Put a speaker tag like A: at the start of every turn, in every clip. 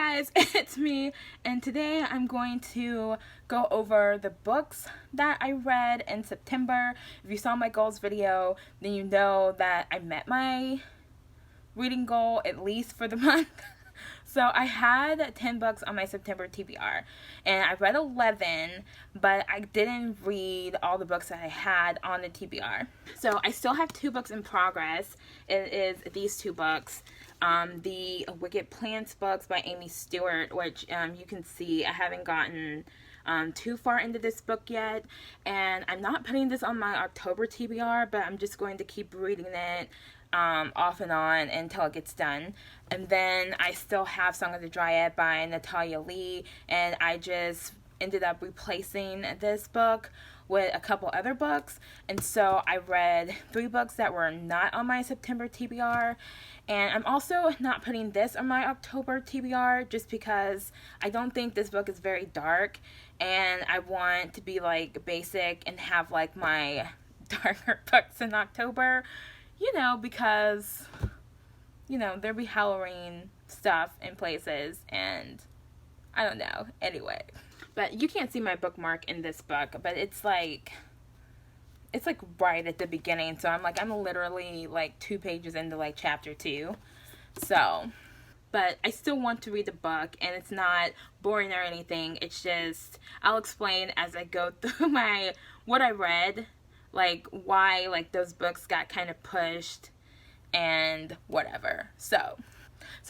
A: guys, it's me, and today I'm going to go over the books that I read in September. If you saw my goals video, then you know that I met my reading goal at least for the month. So I had 10 books on my September TBR, and I read 11, but I didn't read all the books that I had on the TBR. So I still have 2 books in progress. It is these 2 books. The Wicked Plants books by Amy Stewart, which you can see I haven't gotten too far into this book yet, and I'm not putting this on my October TBR, but I'm just going to keep reading it off and on until it gets done. And then I still have Song of the Dryad by Natalia Lee, and I just ended up replacing this book with a couple other books, and so I read 3 books that were not on my September TBR, and I'm also not putting this on my October TBR just because I don't think this book is very dark, and I want to be like basic and have like my darker books in October, you know, because, you know, there'll be Halloween stuff in places, and I don't know, anyway. But you can't see my bookmark in this book, but it's like right at the beginning, so I'm literally like 2 pages into like chapter 2, so, but I still want to read the book, and it's not boring or anything. It's just, I'll explain as I go through what I read, like why like those books got kind of pushed and whatever. So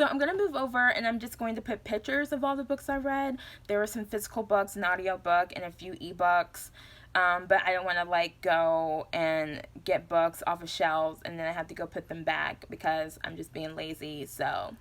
A: I'm going to move over, and I'm just going to put pictures of all the books I read. There were some physical books, an audiobook, and a few ebooks. But I don't want to like go and get books off of shelves and then I have to go put them back because I'm just being lazy. So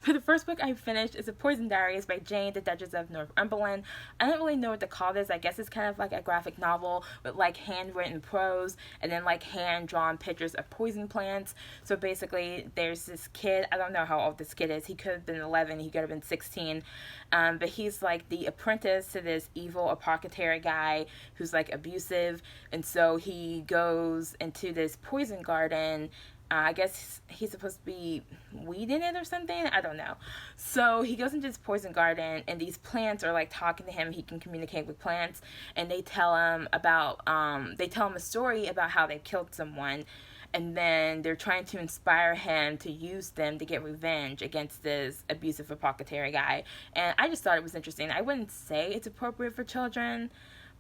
A: for the first book I finished is The Poison Diaries by Jane, the Duchess of Northumberland. I don't really know what to call this. I guess it's kind of like a graphic novel with like handwritten prose and then like hand-drawn pictures of poison plants. So basically there's this kid, I don't know how old this kid is. He could have been 11, he could have been 16. But he's like the apprentice to this evil apothecary guy who's like abusive. And so he goes into this poison garden. I guess he's supposed to be weeding it or something. I don't know. So he goes into this poison garden, and these plants are like talking to him. He can communicate with plants, and they tell him about a story about how they killed someone, and then they're trying to inspire him to use them to get revenge against this abusive apothecary guy. And I just thought it was interesting. I wouldn't say it's appropriate for children,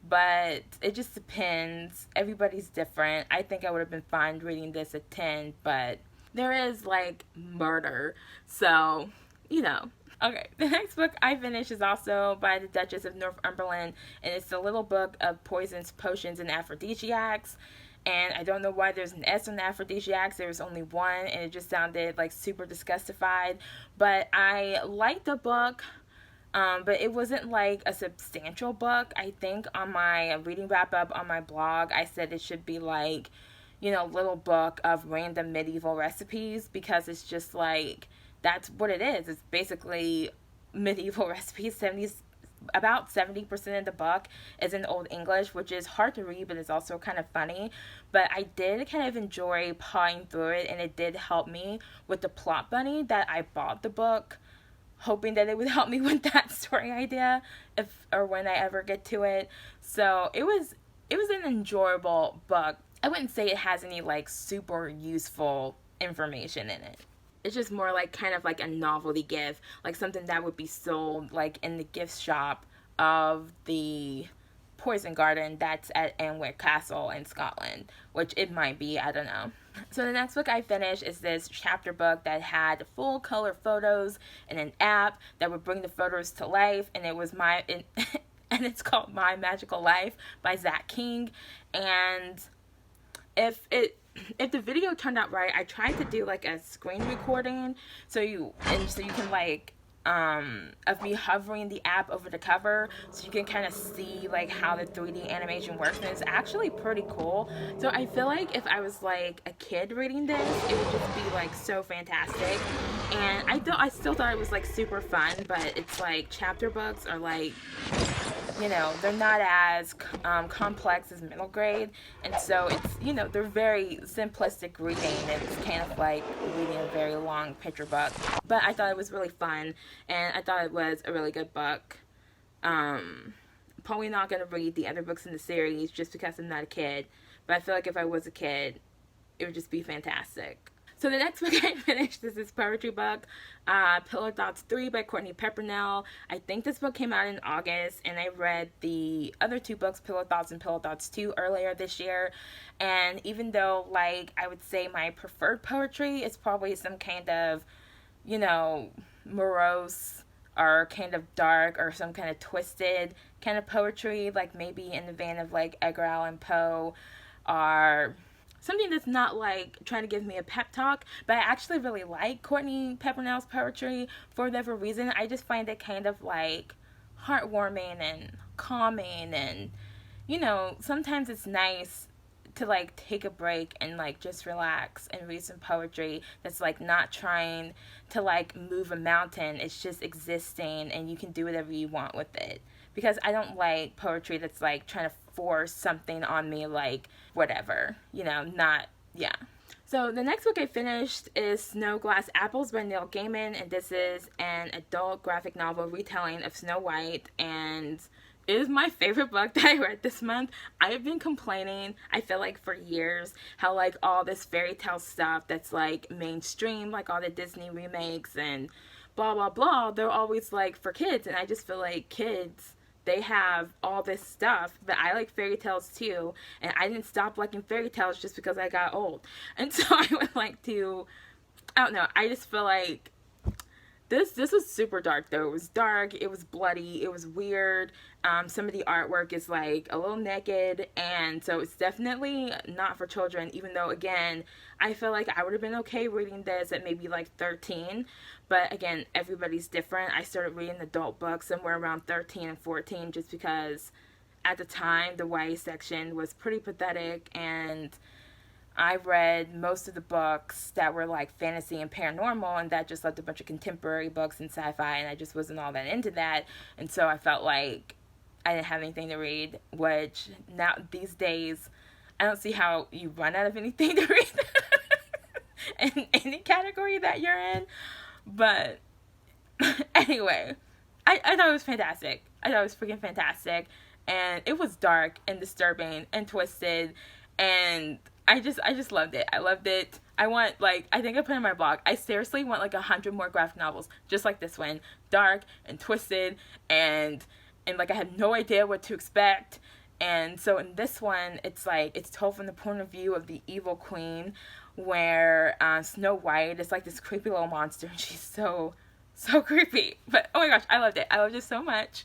A: but it just depends. Everybody's different. I think I would have been fine reading this at 10, but there is like murder, so you know. Okay, the next book I finished is also by the Duchess of Northumberland, and it's the little book of poisons, potions, and aphrodisiacs. And I don't know why there's an S on the aphrodisiacs. There was only one, and it just sounded like super disgustified. But I liked the book. But it wasn't like a substantial book. I think on my reading wrap up on my blog, I said it should be like, you know, little book of random medieval recipes, because it's just like, that's what it is. It's basically medieval recipes. About 70% of the book is in Old English, which is hard to read, but it's also kind of funny. But I did kind of enjoy pawing through it, and it did help me with the plot bunny that I bought the book hoping that it would help me with that story idea if or when I ever get to it. So it was an enjoyable book. I wouldn't say it has any like super useful information in it. It's just more like kind of like a novelty gift, like something that would be sold like in the gift shop of the poison garden that's at Anwick Castle in Scotland, which it might be, I don't know. So the next book I finished is this chapter book that had full color photos and an app that would bring the photos to life, and and it's called My Magical Life by Zach King. And if the video turned out right, I tried to do like a screen recording so you can like of me hovering the app over the cover so you can kind of see like how the 3D animation works, and it's actually pretty cool. So I feel like if I was like a kid reading this, it would just be like so fantastic. And I still thought it was like super fun, but it's like chapter books are like you know, they're not as complex as middle grade, and so it's, you know, they're very simplistic reading. It's kind of like reading a very long picture book, but I thought it was really fun, and I thought it was a really good book. Probably not going to read the other books in the series just because I'm not a kid, but I feel like if I was a kid, it would just be fantastic. So the next book I finished is this poetry book, Pillow Thoughts 3 by Courtney Peppernell. I think this book came out in August, and I read the other two books, Pillow Thoughts and Pillow Thoughts 2, earlier this year. And even though, like, I would say my preferred poetry is probably some kind of, you know, morose or kind of dark or some kind of twisted kind of poetry, like maybe in the vein of like Edgar Allan Poe, or something that's not like trying to give me a pep talk, but I actually really like Courtney Peppernell's poetry for whatever reason. I just find it kind of like heartwarming and calming, and you know, sometimes it's nice to like take a break and like just relax and read some poetry that's like not trying to like move a mountain. It's just existing, and you can do whatever you want with it, because I don't like poetry that's like trying to force something on me, like whatever, you know, not, yeah. So the next book I finished is Snow Glass Apples by Neil Gaiman, and this is an adult graphic novel retelling of Snow White, and it is my favorite book that I read this month. I have been complaining, I feel like for years, how like all this fairy tale stuff that's like mainstream, like all the Disney remakes and blah blah blah, they're always like for kids, and I just feel like kids, they have all this stuff, but I like fairy tales too, and I didn't stop liking fairy tales just because I got old. And so I would like to, I don't know, I just feel like this was super dark though. It was dark, it was bloody, it was weird. Some of the artwork is like a little naked, and so it's definitely not for children, even though again, I feel like I would have been okay reading this at maybe like 13, but again, everybody's different. I started reading adult books somewhere around 13 and 14 just because at the time the YA section was pretty pathetic, and I read most of the books that were like fantasy and paranormal, and that just left a bunch of contemporary books and sci-fi, and I just wasn't all that into that, and so I felt like I didn't have anything to read, which now these days I don't see how you run out of anything to read in any category that you're in. But anyway, I thought it was fantastic. I thought it was freaking fantastic, and it was dark and disturbing and twisted, and I just loved it. I loved it. I want, like, I think I put in my blog, I seriously want like 100 more graphic novels just like this one, dark and twisted, and like I had no idea what to expect. And so in this one, it's like it's told from the point of view of the evil queen, where Snow White is like this creepy little monster, and she's so creepy. But oh my gosh, I loved it. I loved it so much,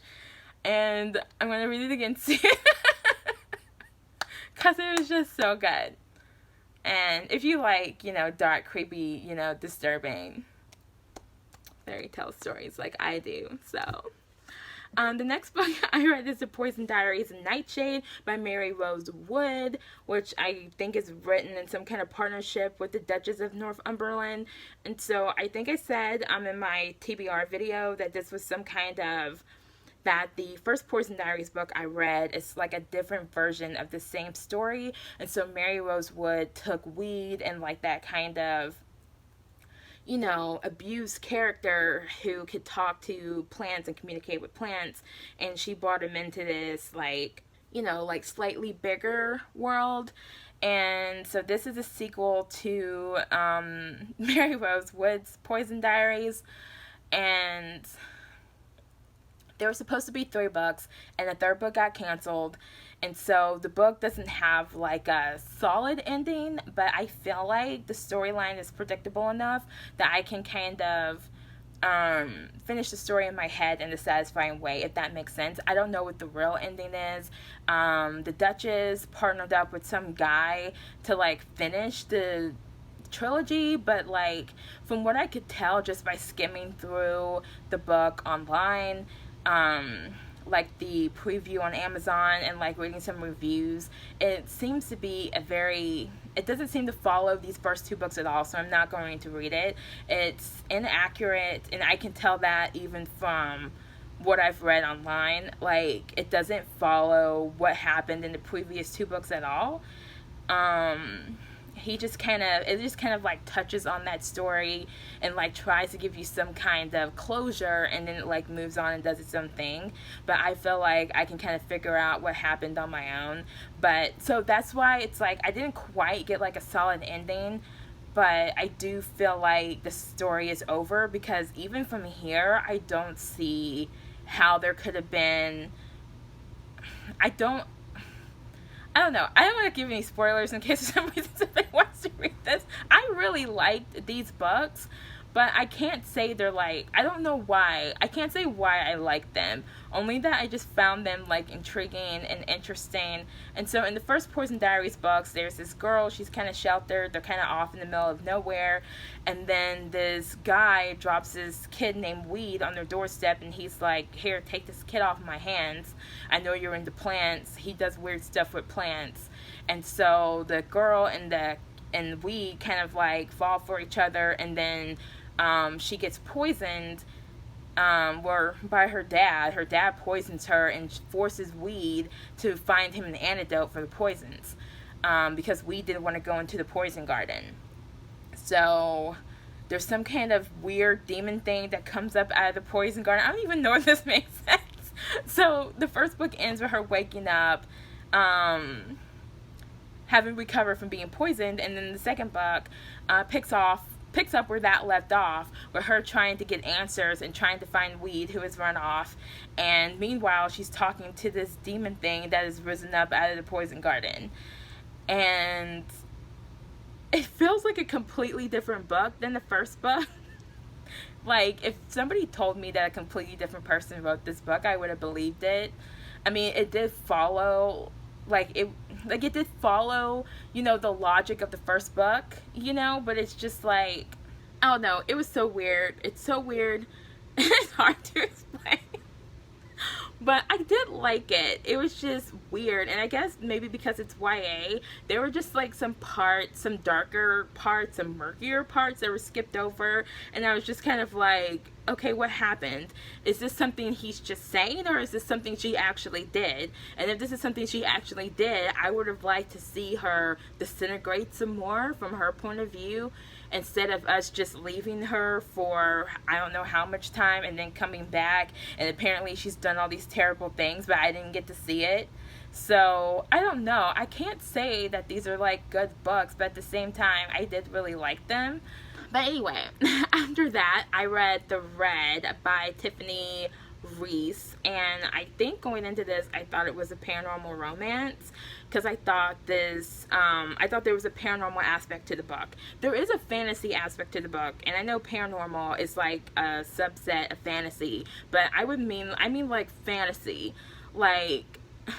A: and I'm gonna read it again soon because it was just so good. And if you like, you know, dark, creepy, you know, disturbing fairy tale stories like I do, so. The next book I read is The Poison Diaries of Nightshade by Mary Rose Wood, which I think is written in some kind of partnership with the Duchess of Northumberland. And so I think I said in my TBR video that this was some kind of, that the first Poison Diaries book I read is like a different version of the same story. And so Mary Rose Wood took weed and like that kind of, you know, abused character who could talk to plants and communicate with plants, and she brought him into this, like, you know, like slightly bigger world. And so this is a sequel to Mary Rose Wood's Poison Diaries, and there were supposed to be 3 books, and the 3rd book got canceled. And so the book doesn't have like a solid ending, but I feel like the storyline is predictable enough that I can kind of finish the story in my head in a satisfying way, if that makes sense. I don't know what the real ending is. The Duchess partnered up with some guy to like finish the trilogy, but like from what I could tell just by skimming through the book online, like the preview on Amazon and like reading some reviews, it seems to be it doesn't seem to follow these first 2 books at all, so I'm not going to read it. It's inaccurate, and I can tell that even from what I've read online. Like, it doesn't follow what happened in the previous 2 books at all. It just kind of like touches on that story and like tries to give you some kind of closure, and then it like moves on and does its own thing. But I feel like I can kind of figure out what happened on my own. But so that's why it's like I didn't quite get like a solid ending, but I do feel like the story is over, because even from here I don't see how there could have been. I don't know. I don't want to give any spoilers in case for some reason somebody wants to read this. I really liked these books, but I can't say they're like, I don't know why. I can't say why I like them. Only that I just found them like intriguing and interesting. And so in the first Poison Diaries books, there's this girl, she's kind of sheltered, they're kind of off in the middle of nowhere. And then this guy drops this kid named Weed on their doorstep, and he's like, here, take this kid off my hands. I know you're into plants. He does weird stuff with plants. And so the girl and Weed kind of like fall for each other, and then she gets poisoned by her dad. Her dad poisons her and forces Weed to find him an antidote for the poisons, because Weed didn't want to go into the poison garden. So there's some kind of weird demon thing that comes up out of the poison garden. I don't even know if this makes sense. So the first book ends with her waking up, having recovered from being poisoned, and then the second book picks up where that left off, with her trying to get answers and trying to find Weed, who has run off. And meanwhile, she's talking to this demon thing that has risen up out of the poison garden. And it feels like a completely different book than the first book. Like, if somebody told me that a completely different person wrote this book, I would have believed it. I mean, it did follow, it did follow, the logic of the first book, but it's just like, I don't know, it was so weird. It's so weird. It's hard to explain. But I did like it. It was just weird. And I guess maybe because it's YA, there were just like some darker parts, some murkier parts that were skipped over. And I was just kind of like, okay, what happened? Is this something he's just saying, or is this something she actually did? And if this is something she actually did, I would have liked to see her disintegrate some more from her point of view, instead of us just leaving her for I don't know how much time and then coming back, and apparently she's done all these terrible things, but I didn't get to see it. So I don't know. I can't say that these are like good books, but at the same time, I did really like them. But anyway, after that, I read The Red by Tiffany Reese, and I think going into this, I thought it was a paranormal romance, because I thought there was a paranormal aspect to the book. There is a fantasy aspect to the book, and I know paranormal is like a subset of fantasy, but I mean like fantasy, like, I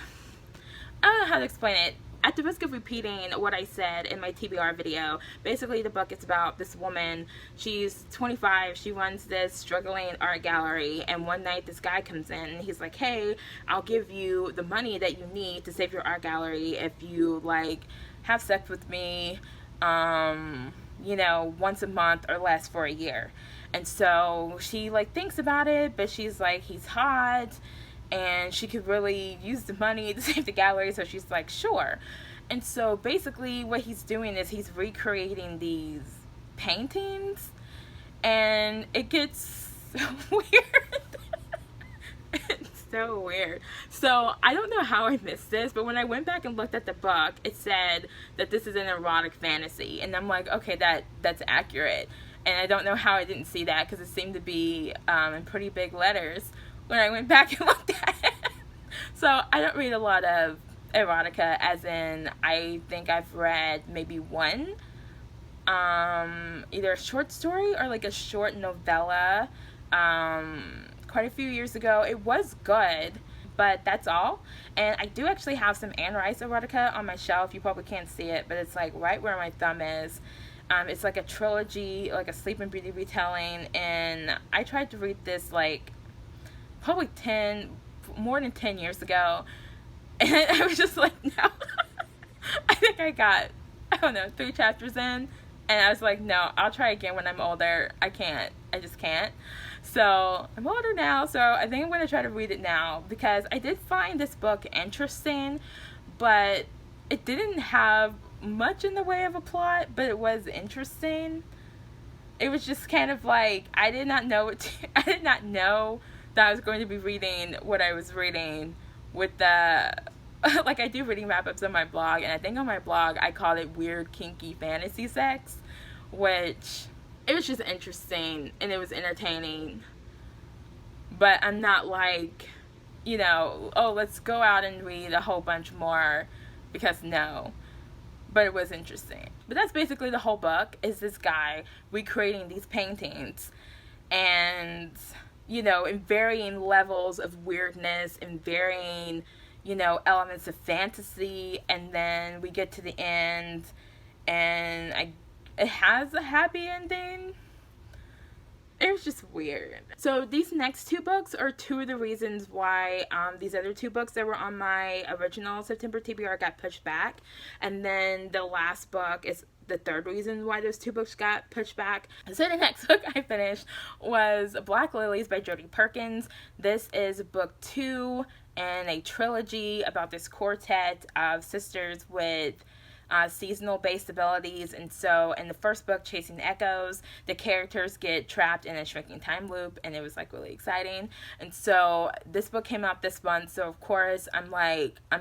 A: don't know how to explain it. At the risk of repeating what I said in my TBR video, basically the book is about this woman. She's 25, she runs this struggling art gallery, and one night this guy comes in and he's like, hey, I'll give you the money that you need to save your art gallery if you like have sex with me, once a month or less for a year. And so she like thinks about it, but she's like, he's hot, and she could really use the money to save the gallery, so she's like, sure. And so basically what he's doing is he's recreating these paintings, and it gets so weird. It's so weird. So I don't know how I missed this, but when I went back and looked at the book, it said that this is an erotic fantasy, and I'm like, okay, that's accurate. And I don't know how I didn't see that, because it seemed to be in pretty big letters when I went back and looked at it. So I don't read a lot of erotica, as in I think I've read maybe one, either a short story or like a short novella, quite a few years ago. It was good, but that's all. And I do actually have some Anne Rice erotica on my shelf. You probably can't see it, but it's like right where my thumb is. It's like a trilogy, like a Sleeping Beauty retelling, and I tried to read this like probably more than 10 years ago, and I was just like, no. I think I got, 3 chapters in, and I was like, no, I'll try again when I'm older. I just can't. So I'm older now, so I think I'm going to try to read it now because I did find this book interesting, but it didn't have much in the way of a plot, but it was interesting. It was just kind of like I did not know I did not know that I was going to be reading what I was reading with the like I do reading wrap ups on my blog, and I think on my blog I called it weird kinky fantasy sex, which it was just interesting and it was entertaining. But I'm not like, oh, let's go out and read a whole bunch more, because no. But it was interesting. But that's basically the whole book, is this guy recreating these paintings, and in varying levels of weirdness and varying elements of fantasy, and then we get to the end and it has a happy ending. It was just weird. So these next two books are two of the reasons why these other two books that were on my original September TBR got pushed back. And then the last book is the third reason why those two books got pushed back. So the next book I finished was Black Lilies by Jodi Perkins. This is book 2 in a trilogy about this quartet of sisters with seasonal based abilities. And so in the first book, Chasing Echoes, the characters get trapped in a shrinking time loop, and it was like really exciting. And so this book came out this month, so of course I'm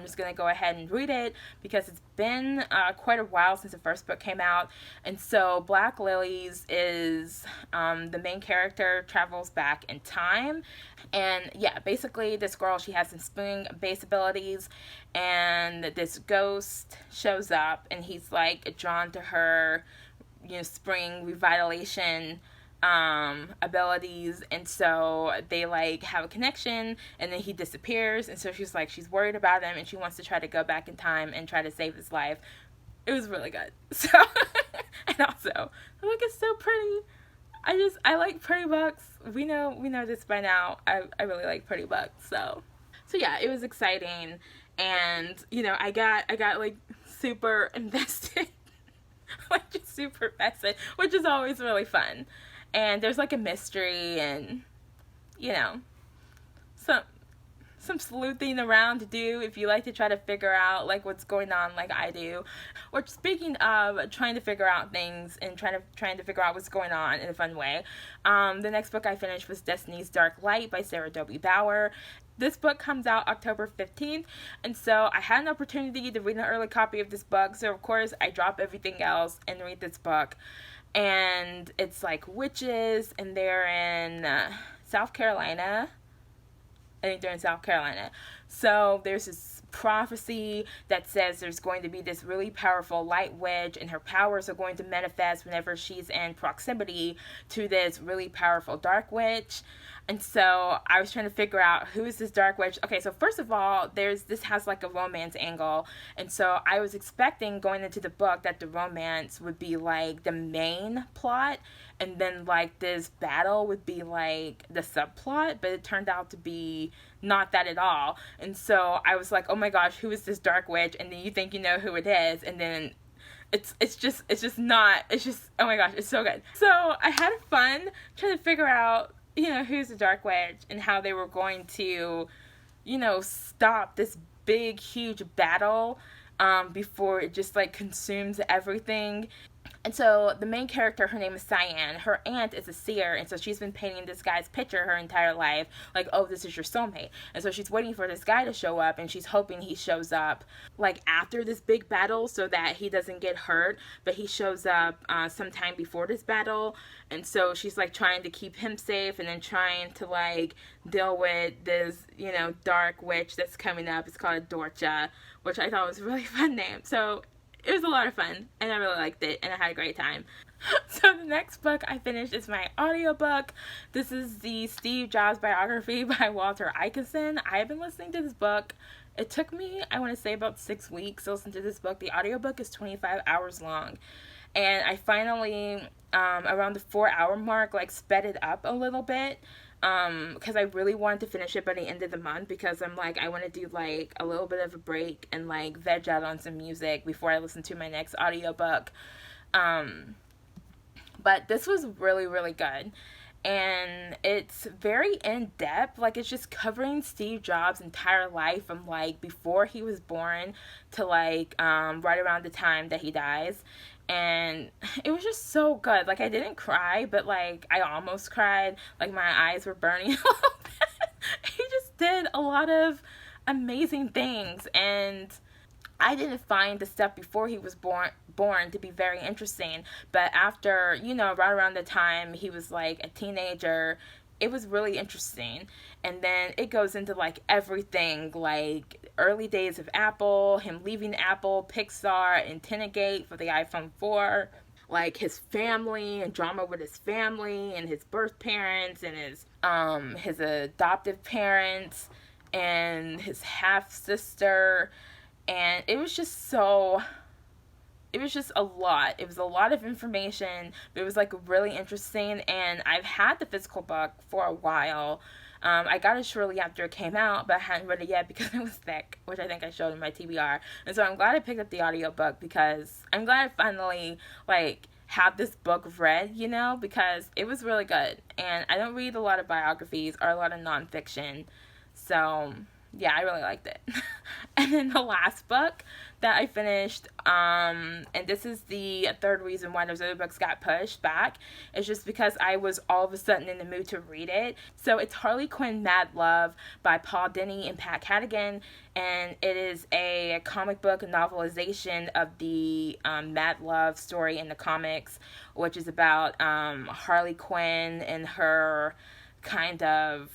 A: just gonna go ahead and read it because it's been quite a while since the first book came out. And so Black Lilies is the main character travels back in time, and yeah, basically this girl, she has some spring based abilities, and this ghost shows up and he's like drawn to her spring revitalization abilities, and so they like have a connection, and then he disappears, and so she's worried about him and she wants to try to go back in time and try to save his life. It was really good. So and also the book is so pretty. I like pretty books. We know this by now. I really like pretty books. So yeah, it was exciting, and I got like super invested. Like just super invested, which is always really fun. And there's like a mystery, and some sleuthing around to do if you like to try to figure out like what's going on like I do. Or speaking of trying to figure out things and trying to figure out what's going on in a fun way, the next book I finished was Destiny's Dark Light by Sarah Dobie Bauer. This book comes out October 15th, and so I had an opportunity to read an early copy of this book, so of course I drop everything else and read this book. And it's like witches, and they're in South Carolina. I think they're in South Carolina. So there's this prophecy that says there's going to be this really powerful light witch, and her powers are going to manifest whenever she's in proximity to this really powerful dark witch. And so I was trying to figure out, who is this dark witch? Okay, so first of all, this has like a romance angle. And so I was expecting going into the book that the romance would be like the main plot, and then like this battle would be like the subplot, but it turned out to be not that at all. And so I was like, oh my gosh, who is this dark witch? And then you think you know who it is, and then it's just not, it's just, oh my gosh, it's so good. So I had fun trying to figure out who's the dark witch and how they were going to stop this big huge battle before it just like consumes everything. And so the main character, her name is Cyan. Her aunt is a seer, and so she's been painting this guy's picture her entire life, like, oh, this is your soulmate. And so she's waiting for this guy to show up, and she's hoping he shows up like after this big battle so that he doesn't get hurt, but he shows up sometime before this battle. And so she's like trying to keep him safe, and then trying to like deal with this dark witch that's coming up. It's called Dorcha, which I thought was a really fun name. So it was a lot of fun, and I really liked it, and I had a great time. So the next book I finished is my audiobook. This is the Steve Jobs biography by Walter Isaacson. I have been listening to this book. It took me, I want to say, about 6 weeks to listen to this book. The audiobook is 25 hours long. And I finally, around the 4-hour mark, like sped it up a little bit. Because I really wanted to finish it by the end of the month, because I'm like, I want to do like a little bit of a break and like veg out on some music before I listen to my next audiobook. But this was really, really good. and it's very in-depth. Like, it's just covering Steve Jobs' entire life from, like, before he was born to, like, right around the time that he dies. And it was just so good. Like, I didn't cry, but, like, I almost cried. Like, my eyes were burning a little bit. He just did a lot of amazing things, and I didn't find the stuff before he was born to be very interesting, but after, right around the time he was like a teenager, it was really interesting. And then it goes into like everything, like early days of Apple, him leaving Apple, Pixar, and Gate for the iPhone 4, like his family and drama with his family and his birth parents and his adoptive parents and his half sister. And it was just a lot. It was a lot of information, but it was like really interesting. And I've had the physical book for a while. I got it shortly after it came out, but I hadn't read it yet because it was thick, which I think I showed in my TBR. And so I'm glad I picked up the audiobook because I'm glad I finally, like, have this book read, because it was really good. And I don't read a lot of biographies or a lot of nonfiction. So, yeah, I really liked it. And then the last book that I finished, and this is the third reason why those other books got pushed back, is just because I was all of a sudden in the mood to read it. So it's Harley Quinn Mad Love by Paul Dini and Pat Cadigan, and it is a comic book novelization of the Mad Love story in the comics, which is about Harley Quinn and her kind of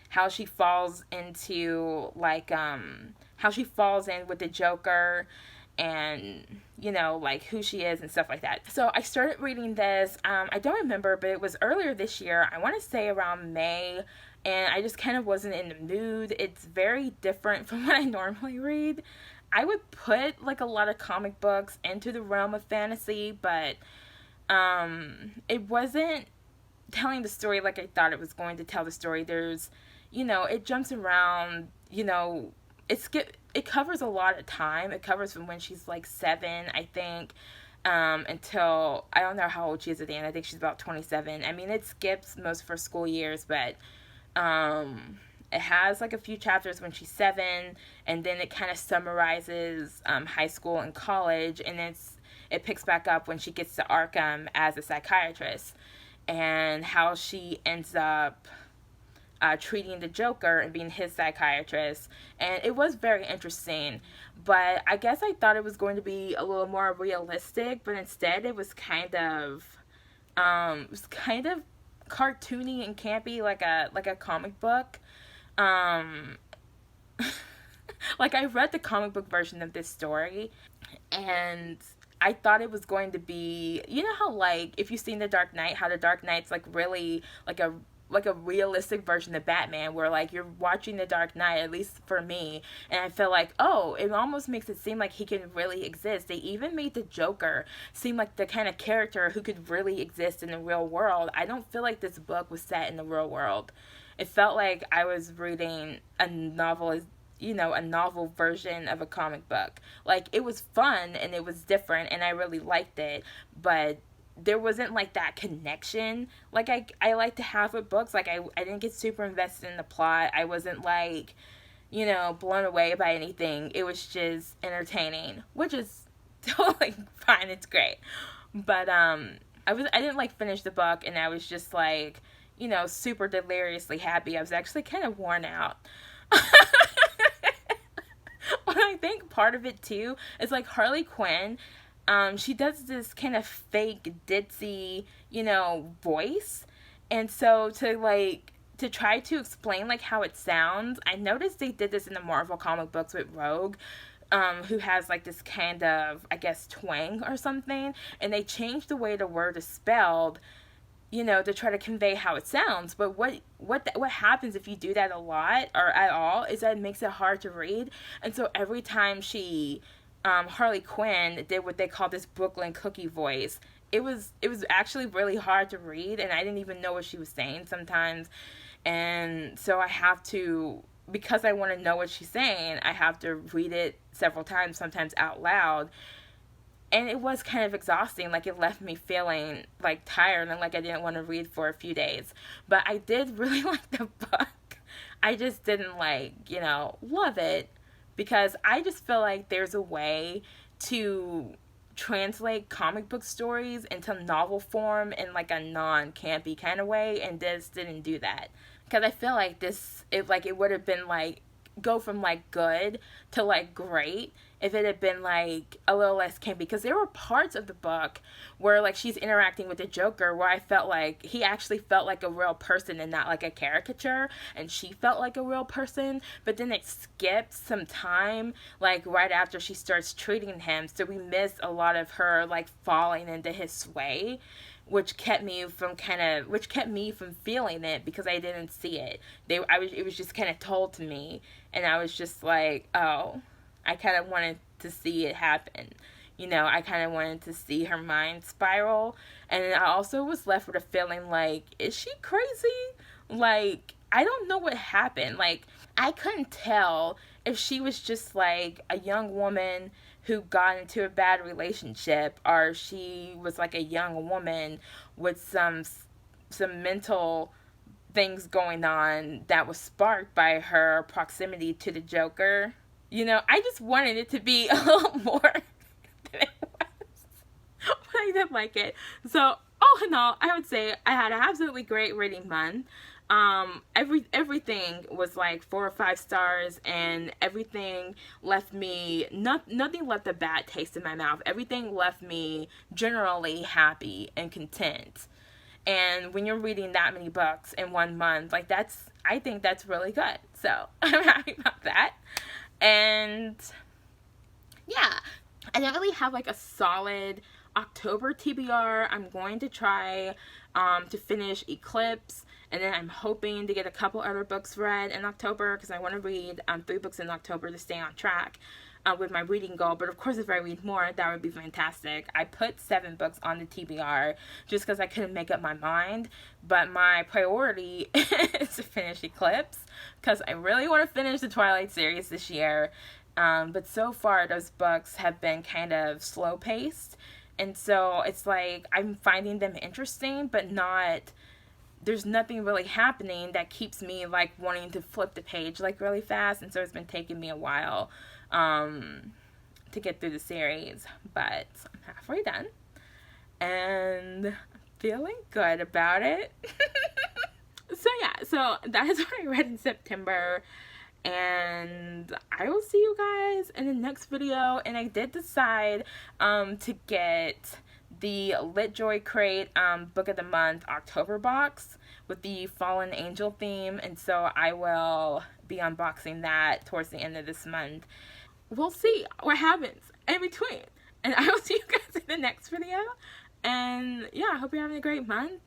A: how she falls into, like, how she falls in with the Joker and, like, who she is and stuff like that. So I started reading this, I don't remember, but it was earlier this year, I want to say around May, and I just kind of wasn't in the mood. It's very different from what I normally read. I would put, like, a lot of comic books into the realm of fantasy, but it wasn't telling the story like I thought it was going to tell the story. There's, it jumps around, it covers a lot of time. It covers from when she's like 7, I think, until, I don't know how old she is at the end. I think she's about 27. I mean, it skips most of her school years, but it has like a few chapters when she's 7, and then it kind of summarizes high school and college, and it picks back up when she gets to Arkham as a psychiatrist, and how she ends up treating the Joker and being his psychiatrist. And it was very interesting, but I guess I thought it was going to be a little more realistic, but instead it was kind of cartoony and campy, like a comic book. Like, I read the comic book version of this story, and I thought it was going to be, how, like, if you've seen The Dark Knight, how The Dark Knight's like really like a realistic version of Batman, where, like, you're watching The Dark Knight, at least for me, and I feel like, oh, it almost makes it seem like he can really exist. They even made the Joker seem like the kind of character who could really exist in the real world. I don't feel like this book was set in the real world. It felt like I was reading a novel, a novel version of a comic book. Like, it was fun and it was different and I really liked it, but there wasn't like that connection like I like to have with books. Like, I didn't get super invested in the plot. I wasn't like, blown away by anything. It was just entertaining, which is totally fine. It's great. But I didn't like finish the book, and I was just like, super deliriously happy. I was actually kind of worn out. But I think part of it too is like Harley Quinn, she does this kind of fake ditzy, voice. And so to try to explain like how it sounds, I noticed they did this in the Marvel comic books with Rogue, who has like this kind of, I guess, twang or something, and they changed the way the word is spelled, to try to convey how it sounds. But what happens if you do that a lot or at all is that it makes it hard to read. And so every time Harley Quinn did what they call this Brooklyn cookie voice, it was actually really hard to read, and I didn't even know what she was saying sometimes. And so I have to, because I want to know what she's saying, I have to read it several times, sometimes out loud. And it was kind of exhausting. Like, it left me feeling like tired and like I didn't want to read for a few days. But I did really like the book. I just didn't like, love it, because I just feel like there's a way to translate comic book stories into novel form in like a non-campy kind of way, and this didn't do that. Because I feel like it would have been like, go from like good to like great if it had been like a little less campy, because there were parts of the book where like she's interacting with the Joker where I felt like he actually felt like a real person and not like a caricature, and she felt like a real person. But then it skipped some time like right after she starts treating him, so we missed a lot of her like falling into his sway, which kept me from feeling it because I didn't see it. It was just kind of told to me, and I was just like, oh, I kind of wanted to see it happen. I kind of wanted to see her mind spiral, and I also was left with a feeling like, is she crazy? Like, I don't know what happened. Like, I couldn't tell if she was just like a young woman who got into a bad relationship, or she was like a young woman with some mental things going on that was sparked by her proximity to the Joker. I just wanted it to be a little more than it was. But I did like it. So, all in all, I would say I had an absolutely great reading month. Everything was like 4 or 5 stars, and everything left me, nothing left a bad taste in my mouth. Everything left me generally happy and content. And when you're reading that many books in 1 month, like I think that's really good. So I'm happy about that. And yeah, I don't really have like a solid October TBR. I'm going to try to finish Eclipse, and then I'm hoping to get a couple other books read in October, because I want to read 3 books in October to stay on track with my reading goal. But of course, if I read more, that would be fantastic. I put 7 books on the TBR just because I couldn't make up my mind, but my priority is to finish Eclipse, because I really want to finish the Twilight series this year. But so far, those books have been kind of slow paced, and so it's like I'm finding them interesting, but there's nothing really happening that keeps me like wanting to flip the page like really fast. And so it's been taking me a while to get through the series, but I'm halfway done and I'm feeling good about it. So that is what I read in September, and I will see you guys in the next video. And I did decide to get the Lit Joy Crate Book of the Month October box with the Fallen Angel theme, and so I will be unboxing that towards the end of this month. We'll see what happens in between, and I will see you guys in the next video. And yeah, I hope you're having a great month.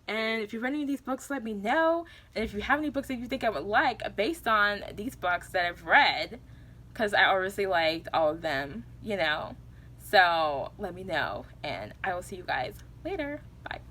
A: And if you've read any of these books, let me know. And if you have any books that you think I would like based on these books that I've read, because I obviously liked all of them, so let me know. And I will see you guys later. Bye.